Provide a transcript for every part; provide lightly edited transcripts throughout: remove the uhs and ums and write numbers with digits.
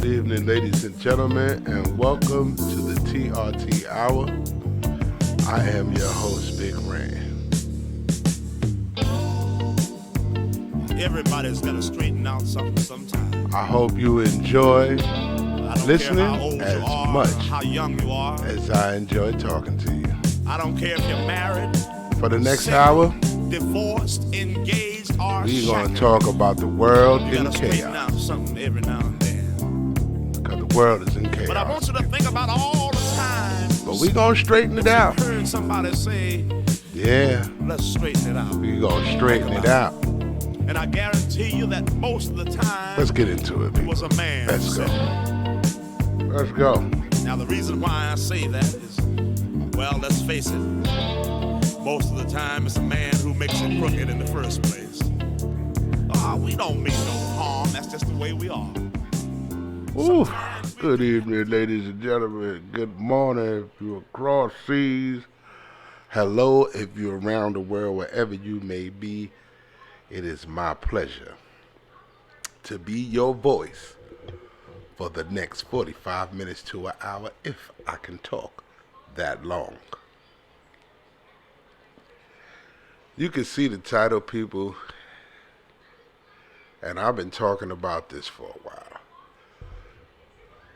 evening, ladies and gentlemen, and welcome to the TRT Hour. I am your host, Big Ran. Everybody's got to straighten out something sometime. I hope you enjoy I don't care listening how old as you are, much how young you are. as I enjoy talking to you. I don't care if you're married, For the next single, hour, divorced, engaged, or we're going to shackled. talk about the world You in got to straighten out chaos. something every now and then. Because the world is in But I chaos. want you to think about all the times But we're going to straighten it that out. you heard somebody say, Yeah, let's straighten it out. we're going to straighten it out. And I guarantee you that most of the time Let's get into it, it people. was a man. Let's who go. said it. Let's go. Now the reason why I say that is, well, let's face it, most of the time it's a man who makes it crooked in the first place. We don't mean no harm, that's just the way we are. Ooh. Good evening, ladies and gentlemen. Good morning if you're across seas. Hello if you're around the world, wherever you may be. It is my pleasure to be your voice for the next 45 minutes to an hour, if I can talk that long. You can see the title, people, and I've been talking about this for a while.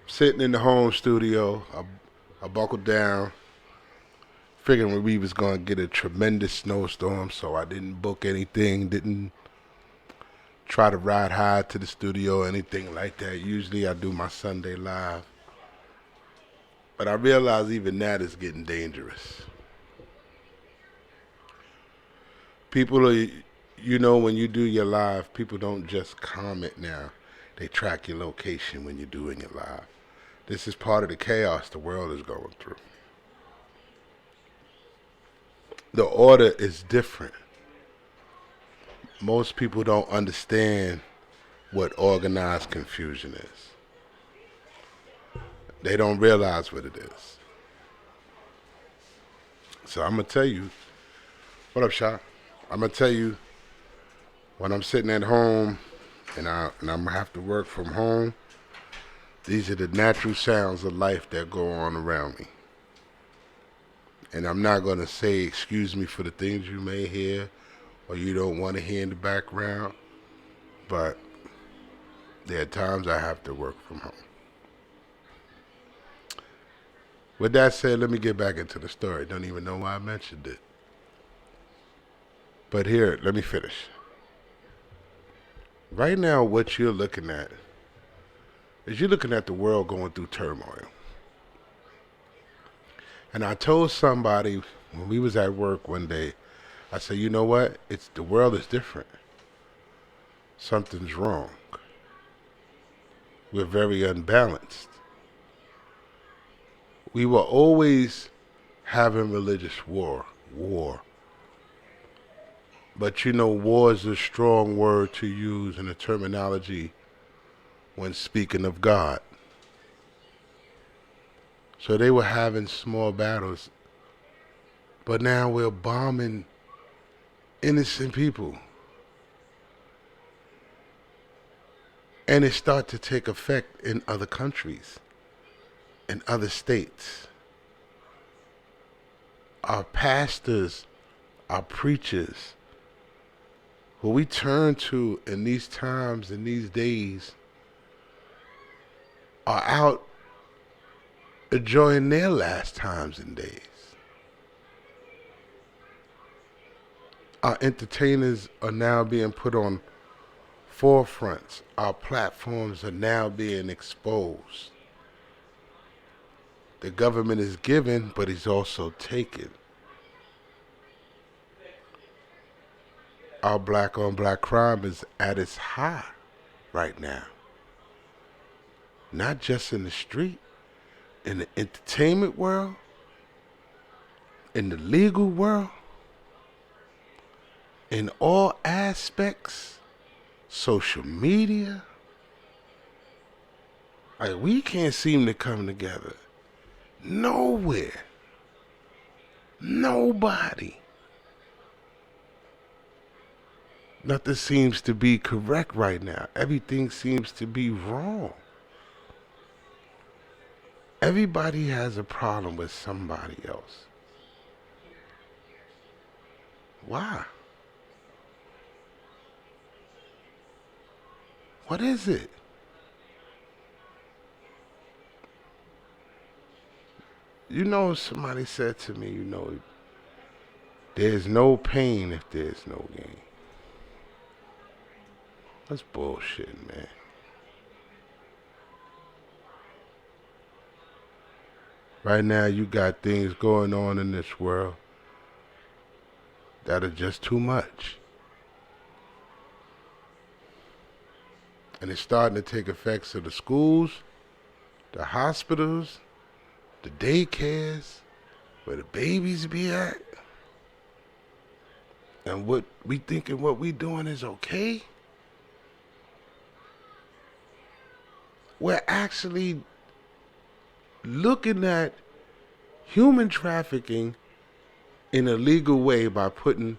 Sitting in the home studio, I buckled down, figuring we was going to get a tremendous snowstorm, so I didn't book anything, didn't try to ride high to the studio or anything like that. Usually I do my Sunday live. But I realize even that is getting dangerous. People are, when you do your live, people don't just comment now. They track your location when you're doing it live. This is part of the chaos the world is going through. The order is different. Most people don't understand what organized confusion is. They don't realize what it is. So I'm going to tell you, what up, Sha? I'm going to tell you, when I'm sitting at home and I'm going to have to work from home, these are the natural sounds of life that go on around me. And I'm not going to say, excuse me for the things you may hear or you don't want to hear in the background, but there are times I have to work from home. With that said, let me get back into the story. Don't even know why I mentioned it. But here, let me finish. Right now, what you're looking at is you're looking at the world going through turmoil. And I told somebody when we was at work one day, I said, you know what? The world is different. Something's wrong. We're very unbalanced. We were always having religious war. But war is a strong word to use in a terminology when speaking of God. So they were having small battles, but now we're bombing innocent people. And it starts to take effect in other countries, in other states. Our pastors, our preachers, who we turn to in these times, in these days, are out enjoying their last times and days. Our entertainers are now being put on forefronts. Our platforms are now being exposed. The government is giving, but he's also taking. Our black on black crime is at its high right now. Not just in the street, in the entertainment world, in the legal world, in all aspects, social media. We can't seem to come together. Nowhere. Nobody. Nothing seems to be correct right now. Everything seems to be wrong. Everybody has a problem with somebody else. Why? What is it? Somebody said to me, there's no pain if there's no gain. That's bullshit, man. Right now, you got things going on in this world that are just too much. And it's starting to take effects of the schools, the hospitals, the daycares, where the babies be at. And what we doing is okay. We're actually looking at human trafficking in a legal way by putting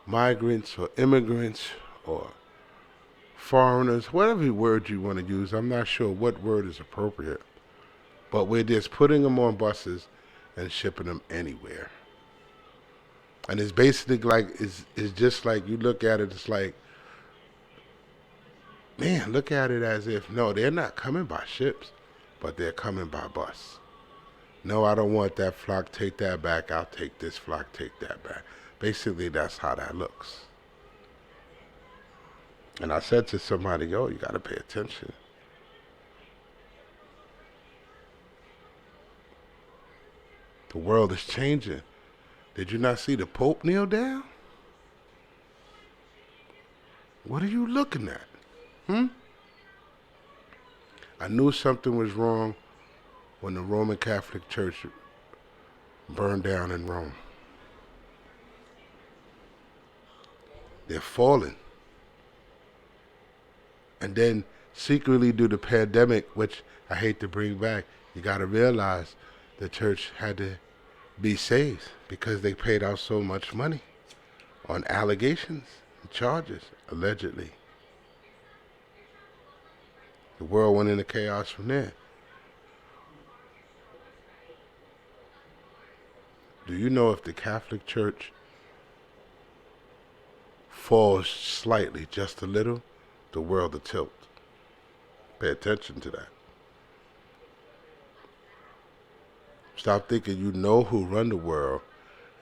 migrants or immigrants or foreigners, whatever word you want to use. I'm not sure what word is appropriate. But we're just putting them on buses and shipping them anywhere. And it's basically like, it's just like, you look at it, it's like, man, look at it as if, no, they're not coming by ships, but they're coming by bus. No, I don't want that flock, take that back, I'll take this flock, take that back. Basically, that's how that looks. And I said to somebody, yo, you gotta pay attention. The world is changing. Did you not see the Pope kneel down? What are you looking at? I knew something was wrong when the Roman Catholic Church burned down in Rome. They're falling. And then secretly due to the pandemic, which I hate to bring back, you got to realize the church had to be saved because they paid out so much money on allegations and charges, allegedly. The world went into chaos from there. Do you know if the Catholic Church falls slightly, just a little, the world will tilt? Pay attention to that. Stop thinking you know who run the world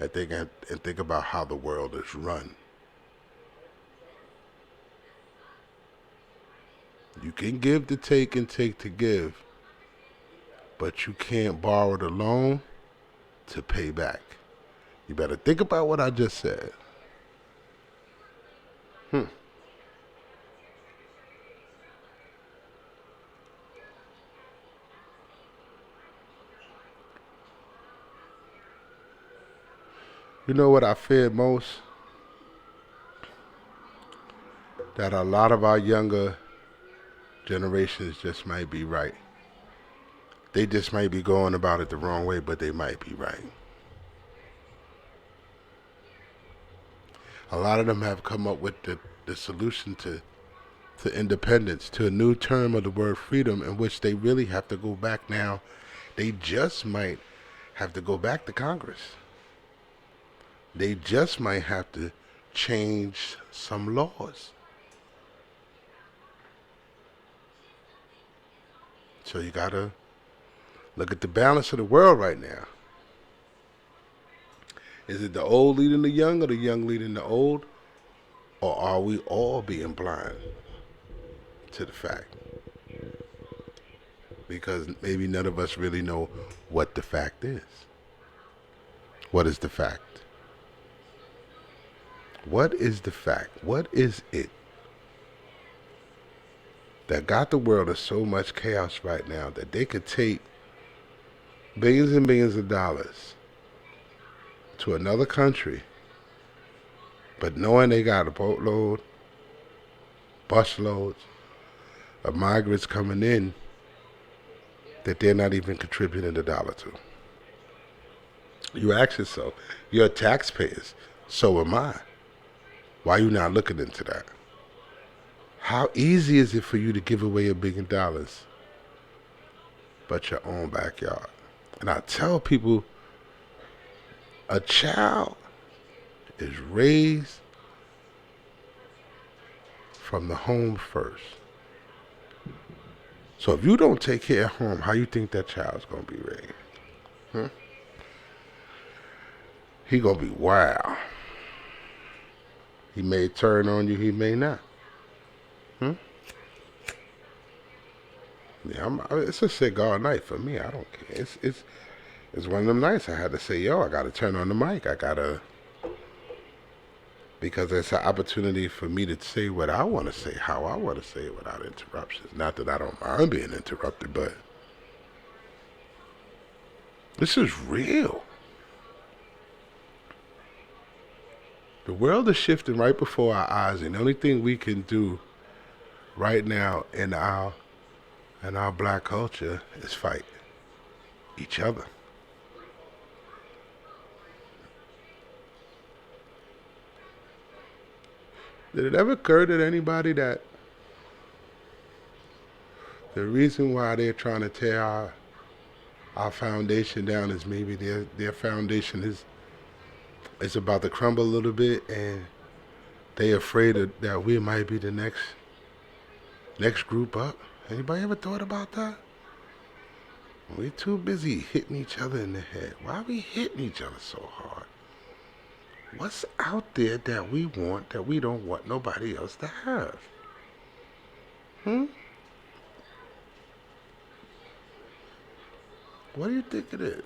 and think about how the world is run. You can give to take and take to give, but you can't borrow the loan to pay back. You better think about what I just said. You know what I fear most? That a lot of our younger generations just might be right. They just might be going about it the wrong way, but they might be right. A lot of them have come up with the solution to independence, to a new term of the word freedom, in which they really have to go back now. They just might have to go back to Congress. They just might have to change some laws. So you gotta look at the balance of the world right now. Is it the old leading the young or the young leading the old? Or are we all being blind to the fact? Because maybe none of us really know what the fact is. What is the fact? What is the fact? What is it that got the world in so much chaos right now that they could take billions and billions of dollars to another country, but knowing they got a boatload, busloads of migrants coming in that they're not even contributing a dollar to? You ask yourself, you're taxpayers, so am I. Why are you not looking into that? How easy is it for you to give away $1 billion but your own backyard. And I tell people, a child is raised from the home first. So if you don't take care of home, how you think that child's gonna be raised? Huh? He gonna be wild. He may turn on you, he may not. Yeah, it's a cigar night for me. I don't care. It's one of them nights I had to say, yo, I gotta turn on the mic. I gotta, because it's an opportunity for me to say what I want to say, how I want to say it without interruptions. Not that I don't mind being interrupted, but this is real. The world is shifting right before our eyes, and the only thing we can do right now in our black culture is fight each other. Did it ever occur to anybody that the reason why they're trying to tear our foundation down is maybe their foundation is about to crumble a little bit, and they afraid that we might be the next group up? Anybody ever thought about that? We're too busy hitting each other in the head. Why are we hitting each other so hard? What's out there that we want that we don't want nobody else to have? What do you think it is?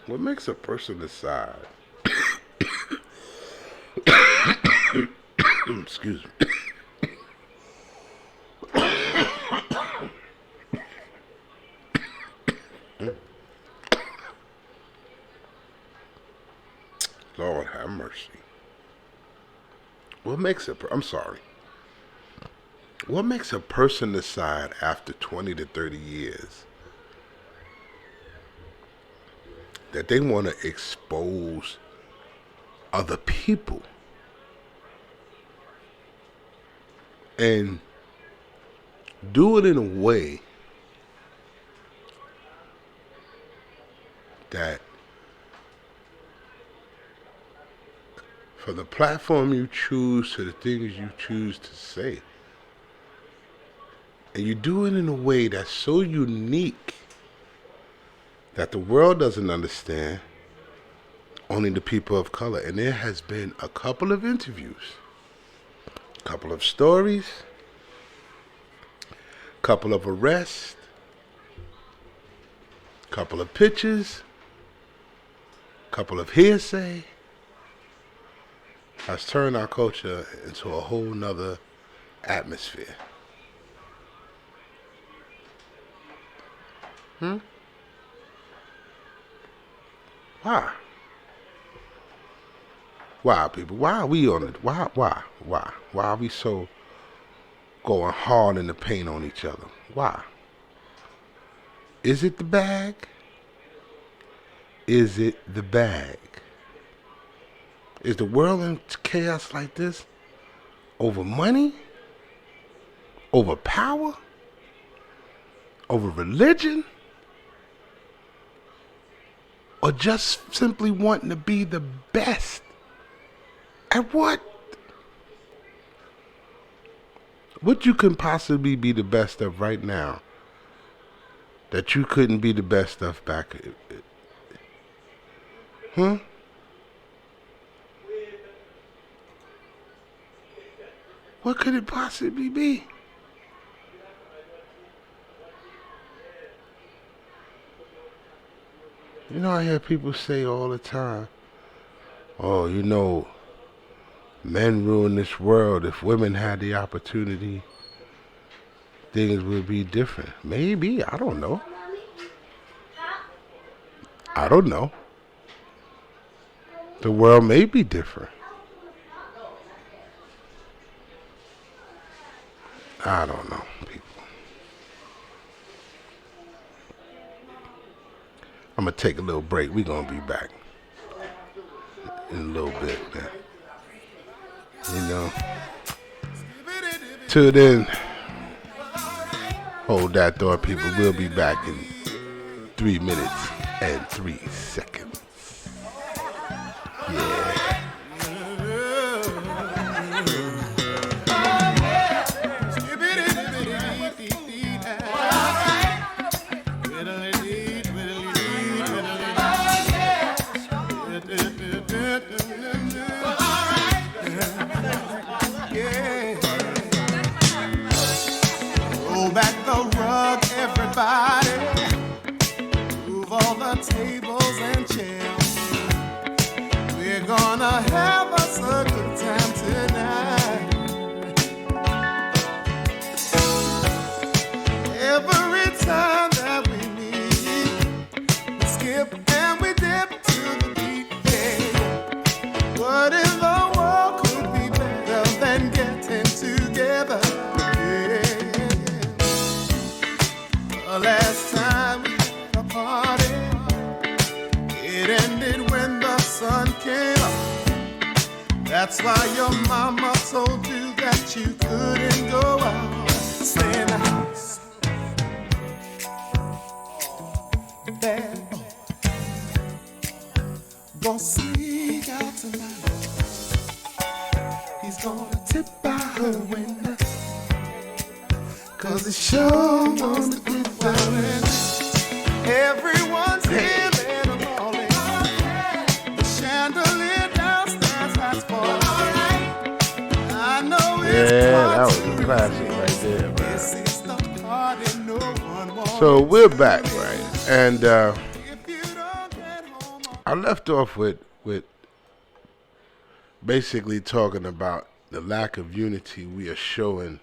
What makes a person decide? Excuse me. Lord have mercy. What makes I'm sorry. What makes a person decide after 20 to 30 years that they want to expose other people and do it in a way that from the platform you choose to the things you choose to say, and you do it in a way that's so unique that the world doesn't understand, only the people of color. And there has been a couple of interviews, a couple of stories, a couple of arrests, a couple of pictures, a couple of hearsay, has turned our culture into a whole nother atmosphere. Why? Why, people? Why are we on it? Why? Why are we so going hard in the paint on each other? Why? Is it the bag? Is it the bag? Is the world in chaos like this over money? Over power? Over religion? Or just simply wanting to be the best? At what? What you can possibly be the best of right now that you couldn't be the best of back? What could it possibly be? You know, I hear people say all the time, oh, you know, men ruin this world. If women had the opportunity, things would be different. Maybe, I don't know. I don't know. The world may be different. I don't know, people. I'm gonna take a little break. We're gonna be back in a little bit, man. You know. Till then, hold that thought, people. We'll be back in 3 minutes and 3 seconds. Yeah. Roll back the rug, everybody. Move all the tables and chairs. We're gonna have us a good time tonight. Every time that we meet, we skip and we dip to the beat. Yeah. What in the world could be better than getting together? The last time we had a party, it ended when the sun came up. That's why your mama told you that you couldn't go out. Stay in the house. Bad boy. Gonna sneak out tonight. He's gonna tip by her window. 'Cause it's sure gonna get violent. Everyone's here in the morning. The chandelier downstairs has fallen. I know it's That was a classic right there, man. So we're back, right? And I left off with basically talking about the lack of unity we are showing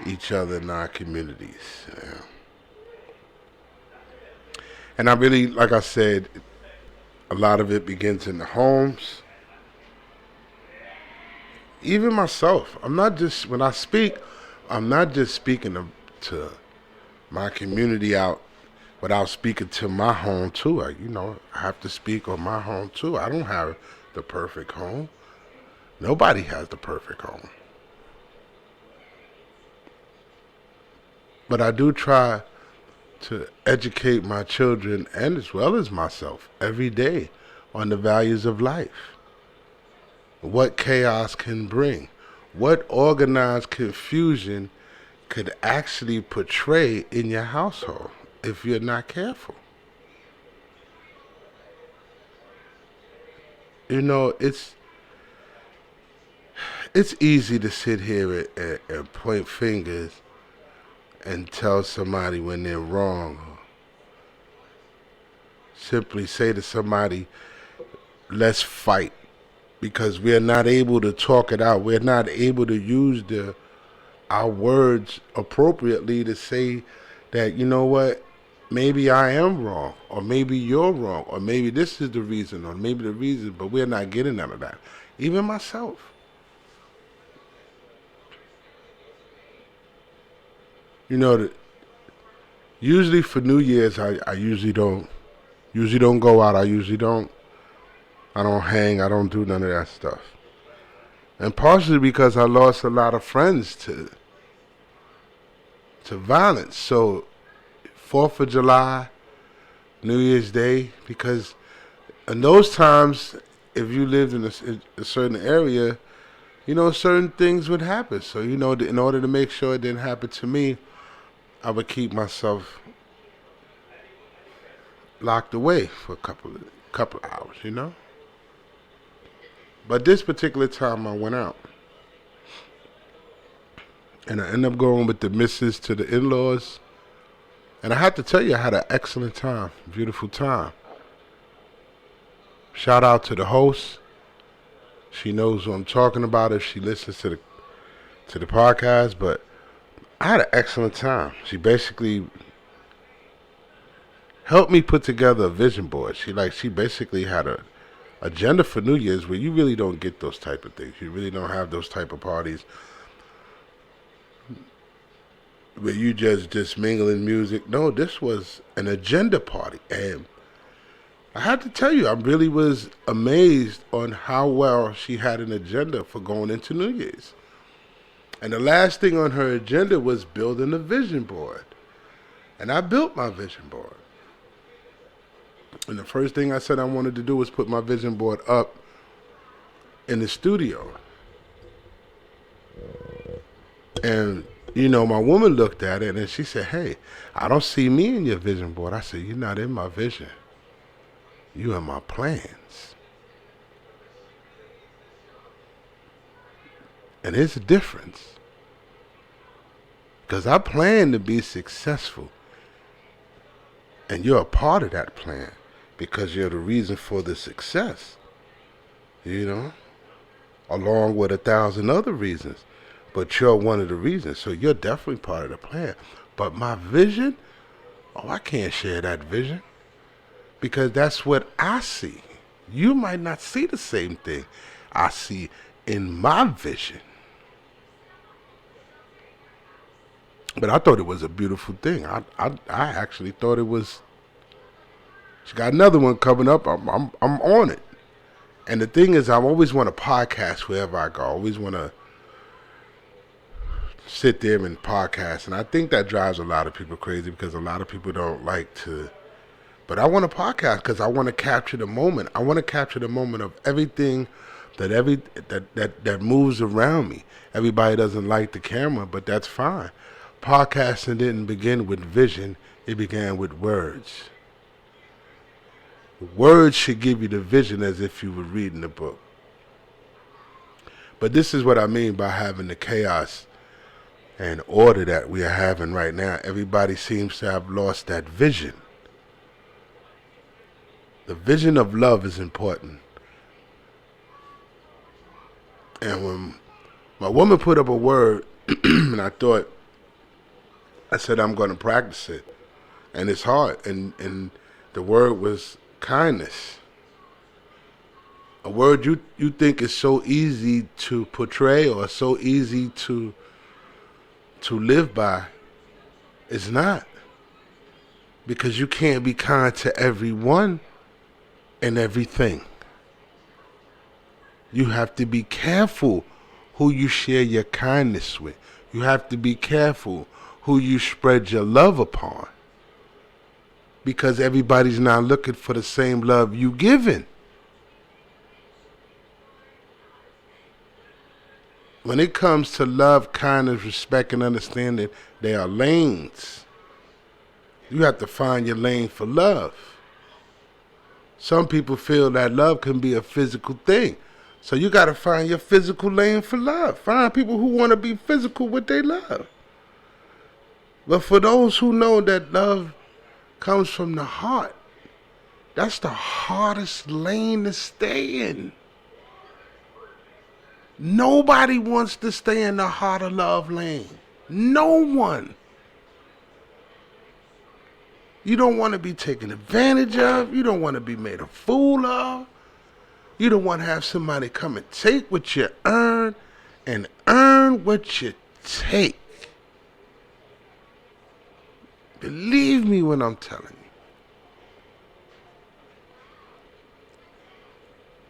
each other in our communities. Yeah. And I really, like I said, a lot of it begins in the homes. Even myself, when I speak, I'm not just speaking to my community out without speaking to my home too. I have to speak on my home too. I don't have the perfect home. Nobody has the perfect home. But I do try to educate my children and as well as myself every day on the values of life. What chaos can bring. What organized confusion could actually portray in your household if you're not careful. It's easy to sit here and point fingers and tell somebody when they're wrong. Or simply say to somebody, let's fight. Because we're not able to talk it out. We're not able to use our words appropriately to say that, you know what, maybe I am wrong. Or maybe you're wrong. Or maybe this is the reason. Or maybe the reason. But we're not getting none of that. Even myself. Usually for New Year's, I usually don't go out. I don't hang. I don't do none of that stuff. And partially because I lost a lot of friends to violence. So 4th of July, New Year's Day, because in those times, if you lived in a certain area, certain things would happen. So, in order to make sure it didn't happen to me, I would keep myself locked away for a couple of hours, But this particular time I went out. And I ended up going with the missus to the in-laws. And I have to tell you, I had an excellent time. Beautiful time. Shout out to the host. She knows what I'm talking about if she listens to the podcast. But I had an excellent time. She basically helped me put together a vision board. She basically had a agenda for New Year's where you really don't get those type of things. You really don't have those type of parties where you just mingling music. No, this was an agenda party. And I had to tell you, I really was amazed on how well she had an agenda for going into New Year's. And the last thing on her agenda was building a vision board. And I built my vision board. And the first thing I said I wanted to do was put my vision board up in the studio. And, you know, my woman looked at it and she said, hey, I don't see me in your vision board. I said, you're not in my vision. You in my plans. And there's a difference. Because I plan to be successful. And you're a part of that plan. Because you're the reason for the success. You know? Along with 1,000 other reasons. But you're one of the reasons. So you're definitely part of the plan. But my vision? Oh, I can't share that vision. Because that's what I see. You might not see the same thing I see in my vision. But I thought it was a beautiful thing. I actually thought it was. She got another one coming up. I'm on it. And the thing is, I always want to podcast wherever I go. I always want to sit there and podcast. And I think that drives a lot of people crazy because a lot of people don't like to. But I want to podcast because I want to capture the moment. I want to capture the moment of everything that moves around me. Everybody doesn't like the camera, but that's fine. Podcasting didn't begin with vision. It began with words. Words should give you the vision as if you were reading a book. But this is what I mean by having the chaos and order that we are having right now. Everybody seems to have lost that vision. The vision of love is important. And when my woman put up a word, and I said, I'm going to practice it. And it's hard. And the word was kindness. A word you think is so easy to portray or so easy to live by. It's not. Because you can't be kind to everyone and everything. You have to be careful who you share your kindness with. You have to be careful who you spread your love upon. Because everybody's not looking for the same love you giving. When it comes to love, kindness, respect, and understanding, there are lanes. You have to find your lane for love. Some people feel that love can be a physical thing. So you got to find your physical lane for love. Find people who want to be physical with their love. But for those who know that love comes from the heart, that's the hardest lane to stay in. Nobody wants to stay in the heart of love lane. No one. You don't want to be taken advantage of. You don't want to be made a fool of. You don't want to have somebody come and take what you earn and earn what you take. Believe me when I'm telling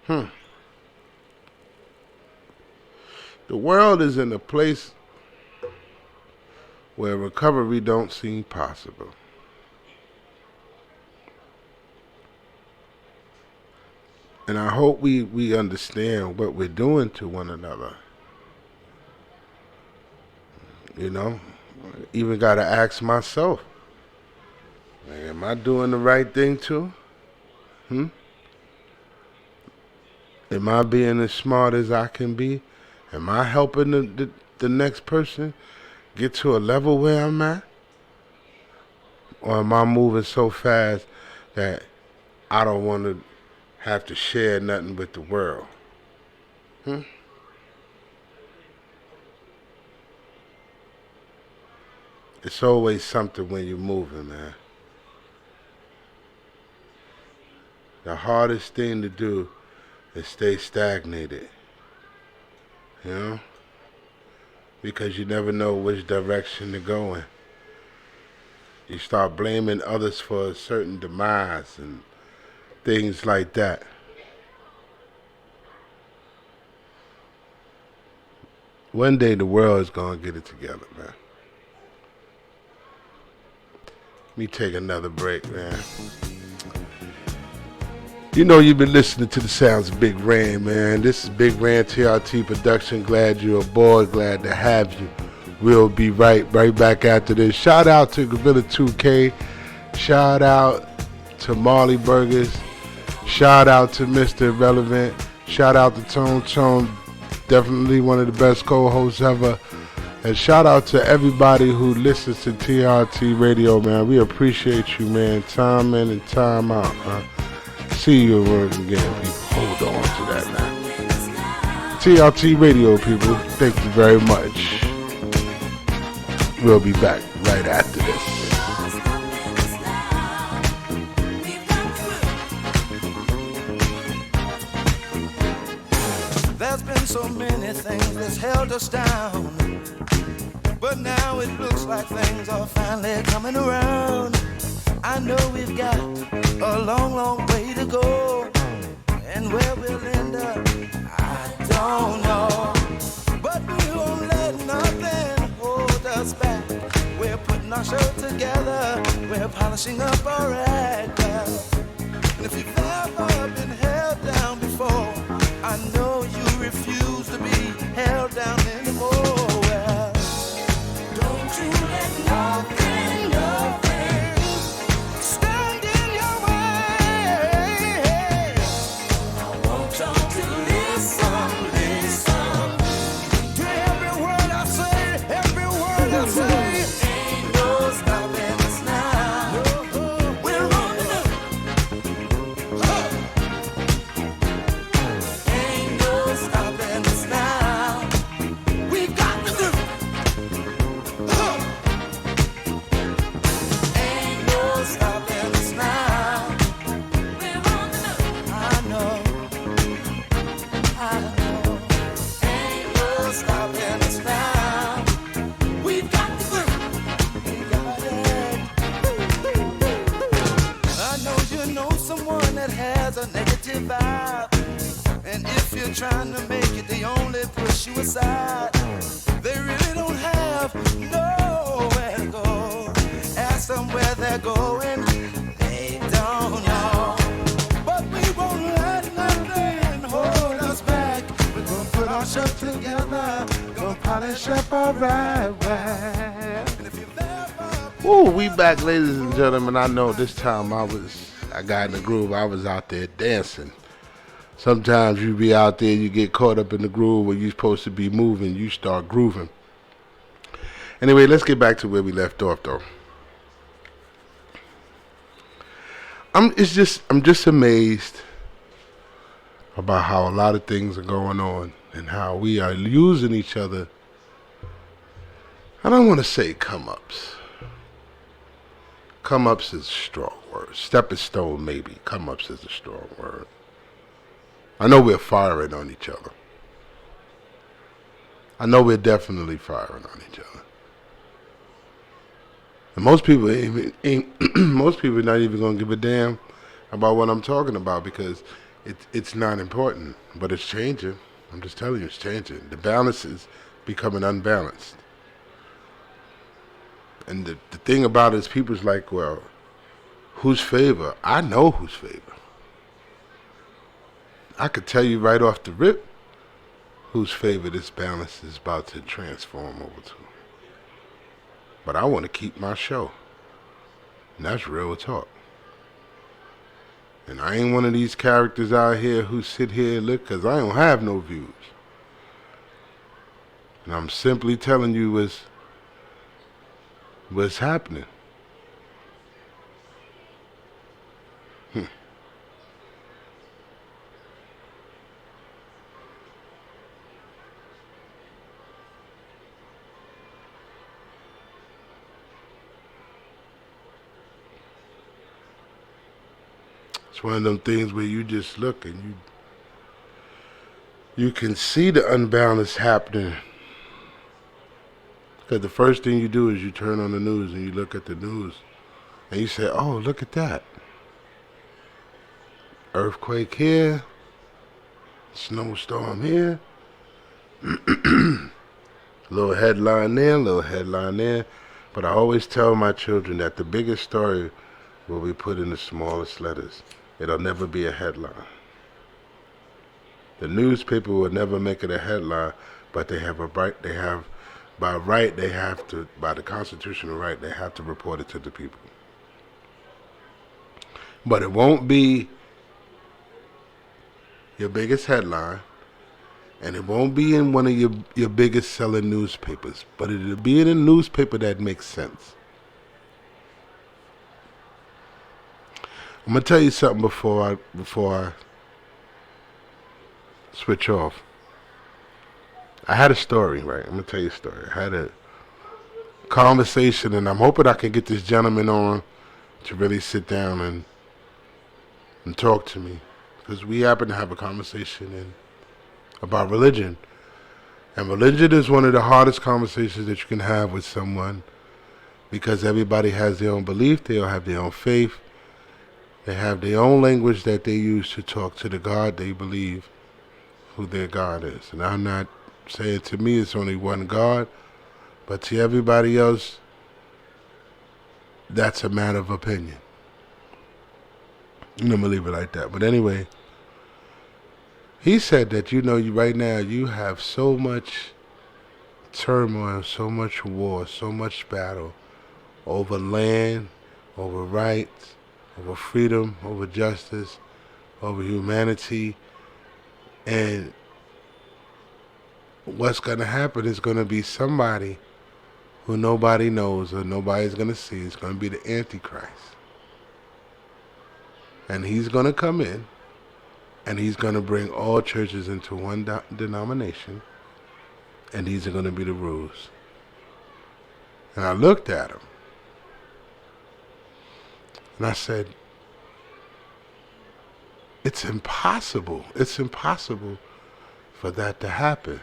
you. The world is in a place where recovery don't seem possible. And I hope we understand what we're doing to one another. You know, even got to ask myself, am I doing the right thing too? Am I being as smart as I can be? Am I helping the next person get to a level where I'm at? Or am I moving so fast that I don't want to have to share nothing with the world? It's always something when you're moving, man. The hardest thing to do is stay stagnated. You know? Because you never know which direction to go in. You start blaming others for a certain demise and things like that. One day the world is gonna get it together, man. Let me take another break, man. You know you've been listening to the sounds of Big Ran, man. This is Big Ran TRT production. Glad you're aboard. Glad to have you. We'll be right back after this. Shout out to Gorilla 2K. Shout out to Marley Burgers. Shout out to Mr. Irrelevant. Shout out to Tone Tone. Definitely one of the best co-hosts ever. And shout out to everybody who listens to TRT Radio, man. We appreciate you, man. Time in and time out, man. See you again, people. Hold on to that, man. TRT Radio, people. Thank you very much. We'll be back right after this. There's been so many things that's held us down, but now it looks like things are finally coming around. I know we've got a long, long way to go, and where we'll end up, I don't know. But we won't let nothing hold us back. We're putting our show together, we're polishing up our act. And if you've ever been held down before, I know you refuse to be held down anymore. Well, don't you let nothing, nothing stand in your way. I want y'all to listen, listen to every word I say, every word I say. Ain't no stopping us now. We're on the move. Ain't no stopping us now. We've got to do. Ain't no stopping us now. We're on the move. I know. Ain't no stopping us now. We've got to do. We got it. I know you know someone that has a negative vibe. And if you're trying to make it, they only push you aside. They really don't have nowhere to go. Ask them where they're going, they don't know. But we won't let nothing hold us back. We're gonna put our show together, gonna polish up our ride. And if you've ever Ooh, we back, ladies and gentlemen. I know this time I got in the groove. I was out there dancing. Sometimes you be out there, you get caught up in the groove where you're supposed to be moving, you start grooving. Anyway, let's get back to where we left off, though. I'm just amazed about how a lot of things are going on and how we are using each other. I don't want to say come-ups. Come-ups is a strong word. Stepping stone, maybe. Come-ups is a strong word. I know we're firing on each other. I know we're definitely firing on each other. And most people most people are not even gonna give a damn about what I'm talking about because it's not important. But it's changing. I'm just telling you, it's changing. The balance is becoming unbalanced. And the thing about it is people's like, well, whose favor? I know whose favor. I could tell you right off the rip whose favor this balance is about to transform over to. But I want to keep my show. And that's real talk. And I ain't one of these characters out here who sit here and look, because I don't have no views. And I'm simply telling you what's happening. It's one of them things where you just look and you can see the unbalance happening. Because the first thing you do is you turn on the news and you look at the news and you say, oh, look at that. Earthquake here, snowstorm here, little headline there, little headline there. But I always tell my children that the biggest story will be put in the smallest letters. It'll never be a headline. The newspaper will never make it a headline, but they have by the constitutional right, they have to report it to the people. But it won't be your biggest headline, and it won't be in one of your biggest selling newspapers, but it'll be in a newspaper that makes sense. I'm gonna tell you something before I switch off. I had a story, right? I'm gonna tell you a story. I had a conversation, and I'm hoping I can get this gentleman on to really sit down and talk to me, because we happen to have a conversation about religion. And religion is one of the hardest conversations that you can have with someone, because everybody has their own belief, they all have their own faith, they have their own language that they use to talk to the God they believe who their God is. And I'm not saying, to me it's only one God, but to everybody else, that's a matter of opinion. I'm gonna leave it like that. But anyway, he said that, right now you have so much turmoil, so much war, so much battle over land, over rights, over freedom, over justice, over humanity. And what's going to happen is going to be somebody who nobody knows or nobody's going to see. It's going to be the Antichrist. And he's going to come in, and he's going to bring all churches into one denomination, and these are going to be the rules. And I looked at him, and I said, it's impossible. It's impossible for that to happen.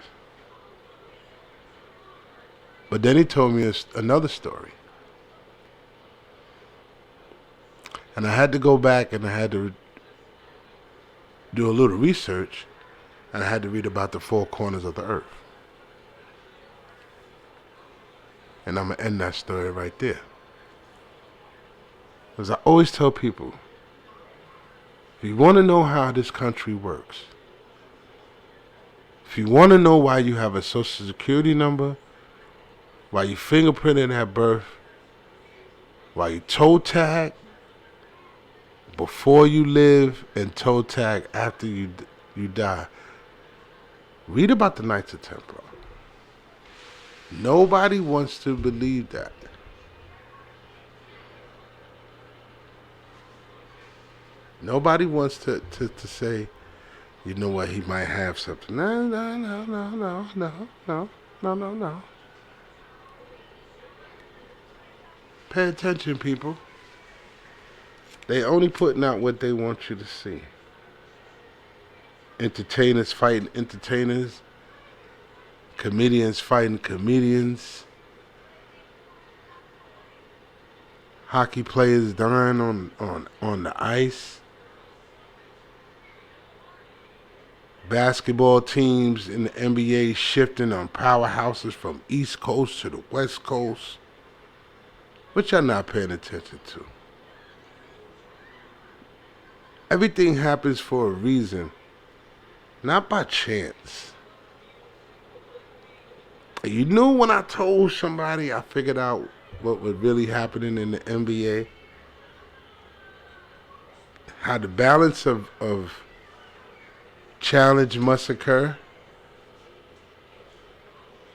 But then he told me another story. And I had to go back and I had to do a little research, and I had to read about the four corners of the earth. And I'm going to end that story right there. Because I always tell people, if you want to know how this country works, if you want to know why you have a social security number, why you fingerprinted at birth, why you toe tag before you live and toe tag after you die, read about the Knights of Templar. Nobody wants to believe that. Nobody wants to say, you know what, he might have something. No. Pay attention, people. They only putting out what they want you to see. Entertainers fighting entertainers. Comedians fighting comedians. Hockey players dying on the ice. Basketball teams in the NBA shifting on powerhouses from East Coast to the West Coast. What y'all not paying attention to? Everything happens for a reason, not by chance. You knew when I told somebody I figured out what was really happening in the NBA? How the balance of challenge must occur?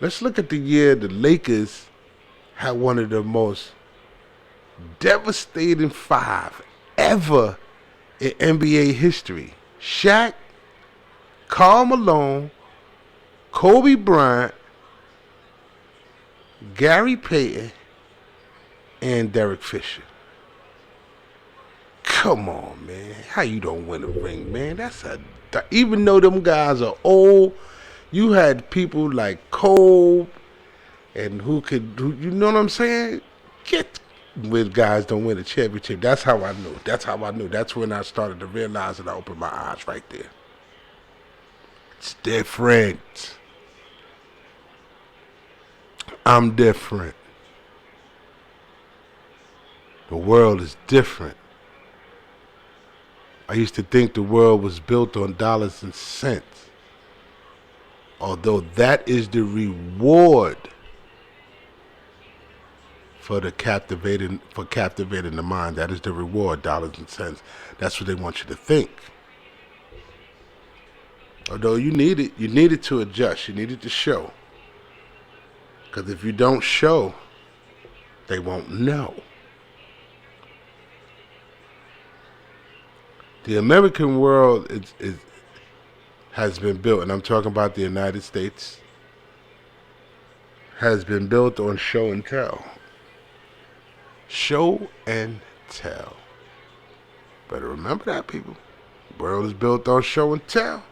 Let's look at the year the Lakers had one of the most devastating 5 ever in NBA history. Shaq, Karl Malone, Kobe Bryant, Gary Payton, and Derek Fisher. Come on, man. How you don't win a ring, man? Even though them guys are old, you had people like Cole and who you know what I'm saying? with guys don't win a championship. That's how I knew. That's when I started to realize and I opened my eyes right there. It's different. I'm different. The world is different. I used to think the world was built on dollars and cents. Although that is the reward for captivating the mind. That is the reward, dollars and cents. That's what they want you to think. Although you needed to adjust, you needed to show. Because if you don't show, they won't know. The American world has been built, and I'm talking about the United States, has been built on show and tell. Show and tell. Better remember that, people. The world is built on show and tell.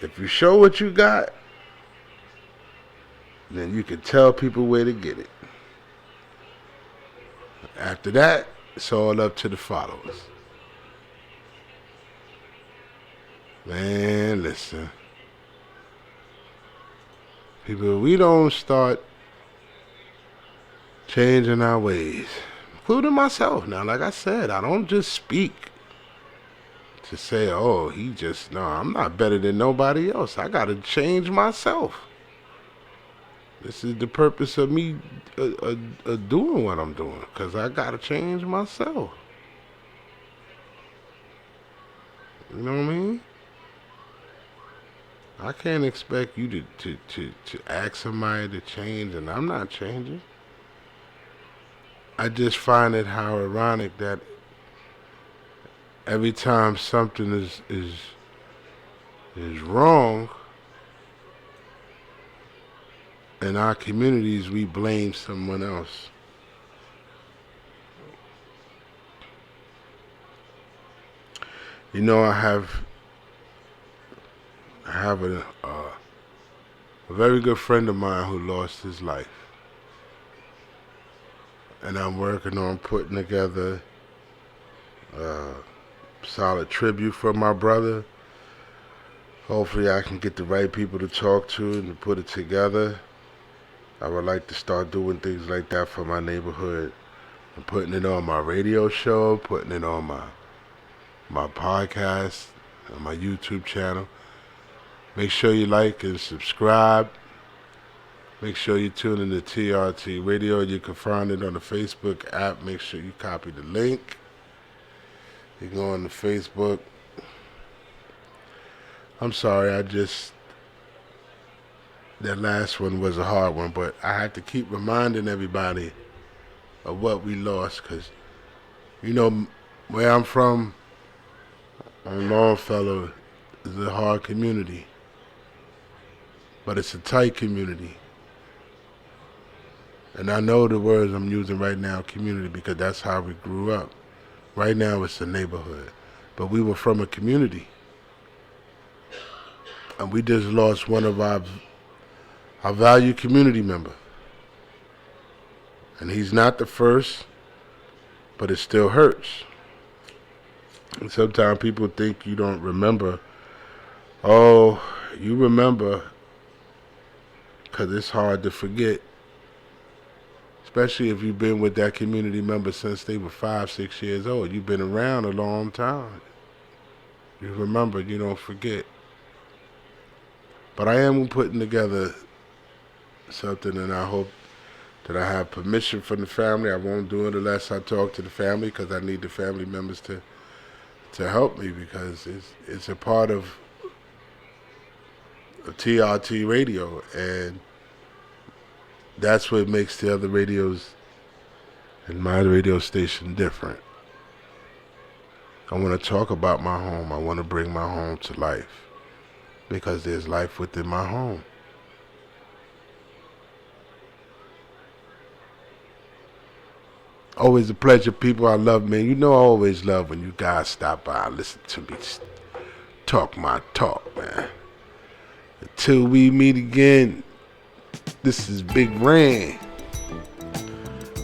If you show what you got, then you can tell people where to get it. After that, it's all up to the followers. Man, listen. People, we don't start changing our ways, including myself. Now, like I said, I don't just speak to say, oh, I'm not better than nobody else. I got to change myself. This is the purpose of me doing what I'm doing, because I got to change myself. You know what I mean? I can't expect you to ask somebody to change, and I'm not changing. I just find it how ironic that every time something is wrong in our communities, we blame someone else. You know, I have a very good friend of mine who lost his life. And I'm working on putting together a solid tribute for my brother. Hopefully I can get the right people to talk to and to put it together. I would like to start doing things like that for my neighborhood. And putting it on my radio show, putting it on my podcast, on my YouTube channel. Make sure you like and subscribe. Make sure you tune in to TRT Radio. You can find it on the Facebook app. Make sure you copy the link. You go on the Facebook. I'm sorry, that last one was a hard one, but I had to keep reminding everybody of what we lost, because, you know, where I'm from, on Longfellow, is a hard community. But it's a tight community. And I know the words I'm using right now, community, because that's how we grew up. Right now it's a neighborhood. But we were from a community. And we just lost one of our valued community member. And he's not the first, but it still hurts. And sometimes people think you don't remember. Oh, you remember, because it's hard to forget. Especially if you've been with that community member since they were 5, 6 years old. You've been around a long time. You remember, you don't forget. But I am putting together something, and I hope that I have permission from the family. I won't do it unless I talk to the family, because I need the family members to help me, because it's a part of TRT Radio, and that's what makes the other radios and my radio station different. I want to talk about my home. I want to bring my home to life, because there's life within my home. Always a pleasure, people. I love, man. You know I always love when you guys stop by and listen to me talk my talk, man. Until we meet again, this is Big Ran.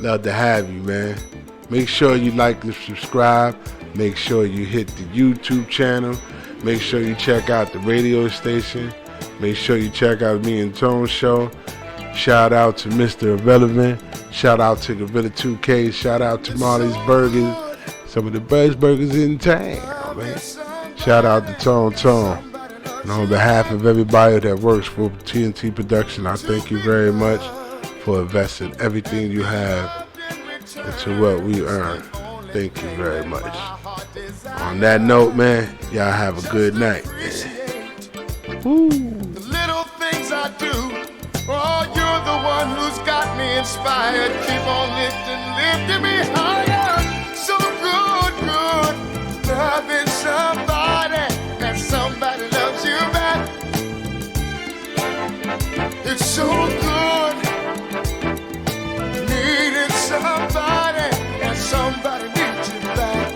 Love to have you, man. Make sure you like and subscribe. Make sure you hit the YouTube channel. Make sure you check out the radio station. Make sure you check out me and Tone Show. Shout out to Mr. Irrelevant. Shout out to Gorilla 2K. Shout out to Marley's Burgers. Some of the best burgers in town, man. Shout out to Tone Tone. And on behalf of everybody that works for TNT Production, I thank you very much for investing everything you have into what we earn. Thank you very much. On that note, man, y'all have a good night. Woo. The little things I do, oh, you're the one who's got me inspired. Keep on lifting me higher. So good, loving somebody, and somebody loves you back. It's so good, needing somebody, and somebody needs you back.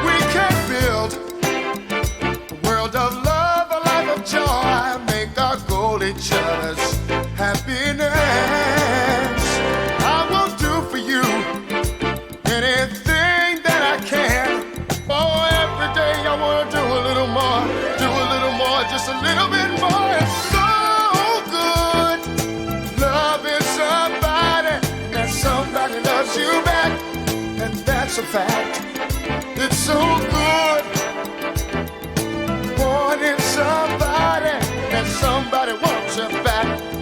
We can build a world of love, a life of joy, make our goal each other's happiness. I will do for you anything that I can. Oh, every day I want to do a little more, just a little bit more. It's so good, loving somebody, and somebody loves you back, and that's a fact. It's so good, wanting somebody, and somebody wants you back.